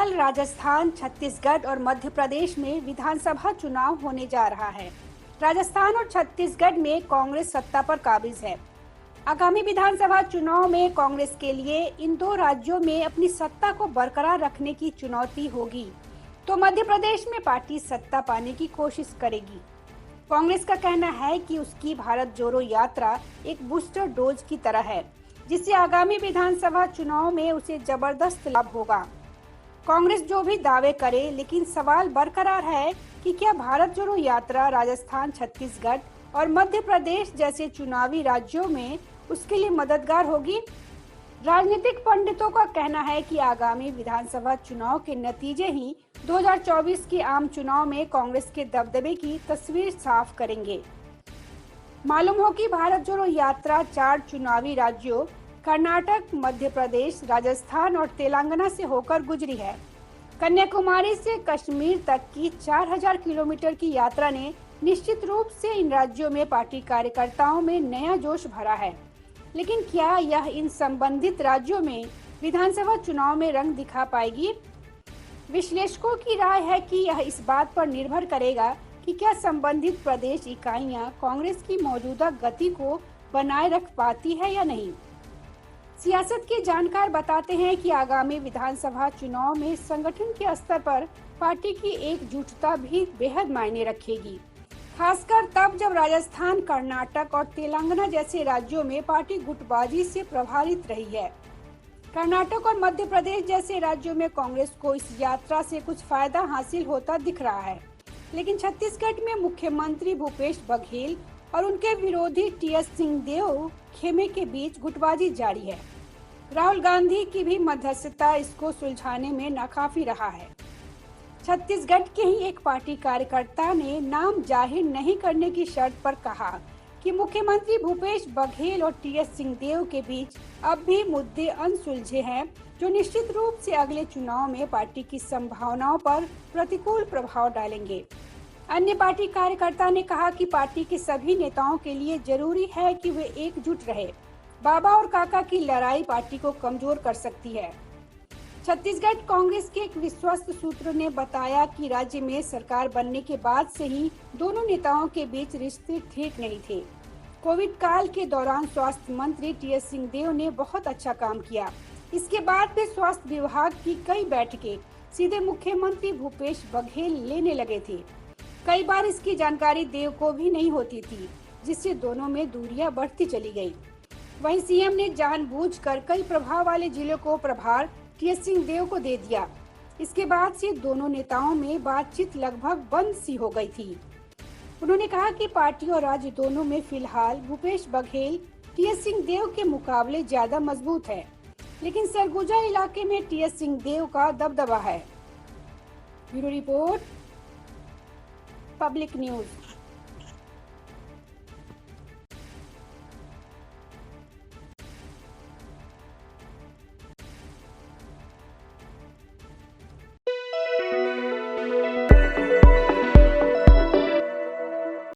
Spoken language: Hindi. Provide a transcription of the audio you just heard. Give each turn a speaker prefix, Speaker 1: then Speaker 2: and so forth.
Speaker 1: साल राजस्थान, छत्तीसगढ़ और मध्य प्रदेश में विधानसभा चुनाव होने जा रहा है। राजस्थान और छत्तीसगढ़ में कांग्रेस सत्ता पर काबिज है। आगामी विधानसभा चुनाव में कांग्रेस के लिए इन दो राज्यों में अपनी सत्ता को बरकरार रखने की चुनौती होगी, तो मध्य प्रदेश में पार्टी सत्ता पाने की कोशिश करेगी। कांग्रेस का कहना है कि उसकी भारत जोड़ो यात्रा एक बूस्टर डोज की तरह है, जिससे आगामी विधानसभा चुनाव में उसे जबरदस्त लाभ होगा। कांग्रेस जो भी दावे करे, लेकिन सवाल बरकरार है कि क्या भारत जोड़ो यात्रा राजस्थान, छत्तीसगढ़ और मध्य प्रदेश जैसे चुनावी राज्यों में उसके लिए मददगार होगी। राजनीतिक पंडितों का कहना है कि आगामी विधानसभा चुनाव के नतीजे ही 2024 के आम चुनाव में कांग्रेस के दबदबे की तस्वीर साफ करेंगे। मालूम हो कि भारत जोड़ो यात्रा 4 चुनावी राज्यों कर्नाटक, मध्य प्रदेश, राजस्थान और तेलंगाना से होकर गुजरी है। कन्याकुमारी से कश्मीर तक की 4000 किलोमीटर की यात्रा ने निश्चित रूप से इन राज्यों में पार्टी कार्यकर्ताओं में नया जोश भरा है। लेकिन क्या यह इन संबंधित राज्यों में विधानसभा चुनाव में रंग दिखा पाएगी? विश्लेषकों की राय है कि यह इस बात पर निर्भर करेगा कि क्या संबंधित प्रदेश इकाइयां कांग्रेस की मौजूदा गति को बनाए रख पाती है या नहीं। सियासत के जानकार बताते हैं कि आगामी विधानसभा चुनाव में संगठन के स्तर पर पार्टी की एकजुटता भी बेहद मायने रखेगी, खासकर तब जब राजस्थान, कर्नाटक और तेलंगाना जैसे राज्यों में पार्टी गुटबाजी से प्रभावित रही है। कर्नाटक और मध्य प्रदेश जैसे राज्यों में कांग्रेस को इस यात्रा से कुछ फायदा हासिल होता दिख रहा है, लेकिन छत्तीसगढ़ में मुख्यमंत्री भूपेश बघेल और उनके विरोधी टीएस सिंहदेव खेमे के बीच गुटबाजी जारी है। राहुल गांधी की भी मध्यस्थता इसको सुलझाने में नाकाफी रहा है। छत्तीसगढ़ के ही एक पार्टी कार्यकर्ता ने नाम जाहिर नहीं करने की शर्त पर कहा कि मुख्यमंत्री भूपेश बघेल और टीएस सिंहदेव के बीच अब भी मुद्दे अनसुलझे हैं, जो निश्चित रूप से अगले चुनाव में पार्टी की संभावनाओं पर प्रतिकूल प्रभाव डालेंगे। अन्य पार्टी कार्यकर्ता ने कहा कि पार्टी के सभी नेताओं के लिए जरूरी है कि वे एकजुट रहे। बाबा और काका की लड़ाई पार्टी को कमजोर कर सकती है। छत्तीसगढ़ कांग्रेस के एक विश्वस्त सूत्र ने बताया कि राज्य में सरकार बनने के बाद से ही दोनों नेताओं के बीच रिश्ते ठीक नहीं थे। कोविड काल के दौरान स्वास्थ्य मंत्री टीएस सिंहदेव ने बहुत अच्छा काम किया। इसके बाद भी स्वास्थ्य विभाग की कई बैठकें सीधे मुख्यमंत्री भूपेश बघेल लेने लगे थे। कई बार इसकी जानकारी देव को भी नहीं होती थी, जिससे दोनों में दूरियां बढ़ती चली गई। वहीं सीएम ने जानबूझकर कई प्रभाव वाले जिलों को प्रभार टीएस सिंहदेव को दे दिया। इसके बाद से दोनों नेताओं में बातचीत लगभग बंद सी हो गई थी। उन्होंने कहा कि पार्टी और राज्य दोनों में फिलहाल भूपेश बघेल टीएस सिंहदेव के मुकाबले ज्यादा मजबूत है, लेकिन सरगुजा इलाके में टीएस सिंहदेव का दबदबा है। Bureau report, public news.